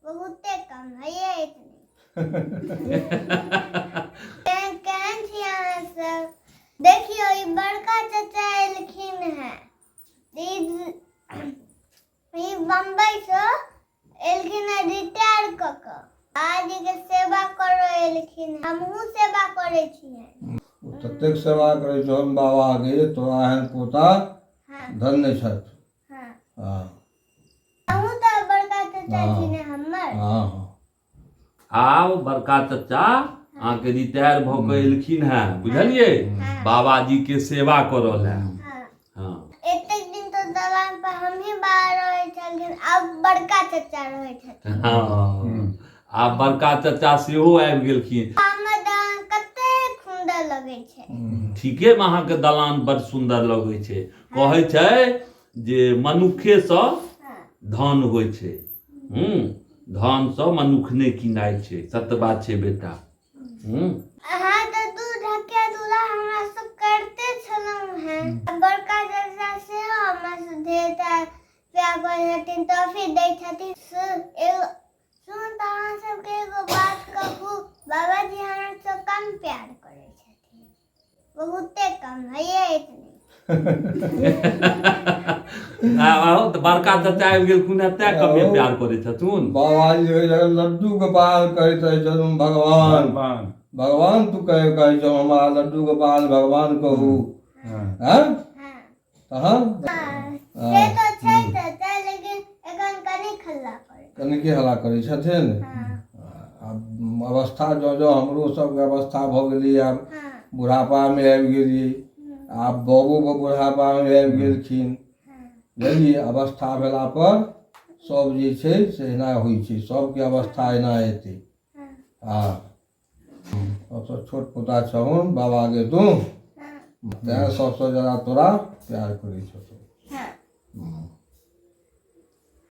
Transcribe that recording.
बहुते कम है ये इतनी केहन छी अहाँ सब देखियो ई बड़का चाचा एलखिन है ई बम्बई से एलखिन है रिटायर क के आज के सेवा करो एलखिन हमहू सेवा करे छियै ततेक सेवा करे छन बाबा के तोरा एहन पोता धन्य छथ हां हमहू तो बड़का चाचा छी ने हमर हां आब बड़का चाचा अहाँ के रिटायर भ के एलखिन है बुझलिए बाबाजी के सेवा करल है हां एतेक दिन तो दलान पर हम ही बाहर रहे छलिन अब बड़का चाचा रहे छथिन हां आ बड़का चाचा सेहो आबि गेलखिन हमर दलान कते सुंदर लगे छै ठीके में अहाँ के दलान बड़ सुंदर लगे छै कहै छै जे मनुखे से धन होय छै धन से मनुख ने किनाय छै सत्य बात छै बेटा अहाँ तो दूध ढके दूल्हा हमरा सब करते छलहुं हैं बड़का चाचा से हमरा से देता प्यार करथिन टॉफी दै छथिन सुन तो अहाँ सबके एगो बात कहू बाबाजी हमरा से कम प्यार करे छथिन बहुते कम है ये इतनी तो बड़का चाचा आबि गेलखुन एते कमे प्यार करे छथुन बाबाजी लड्डू गोपाल कहैत छथुन भगवान भगवान तू कहै छौ हमरा लड्डू गोपाल भगवान कहू हैं हां से तो छै चाचा लेकिन एखन कनिक हल्ला करै छथिन अवस्था जो हमरो सबके अवस्था भ गेली आब बुढ़ापा में आबि गेलियै आब बाबू बुढ़ापा में आबि गेलखिन बुझलियै अवस्था भेला पर सब जे छै से एना होइ छै सबके अवस्था एना हेतै हाँ सबसे छोट पोता छहुन बाबा के तू तैं सबसे ज्यादा तोरा प्यार करै छथुन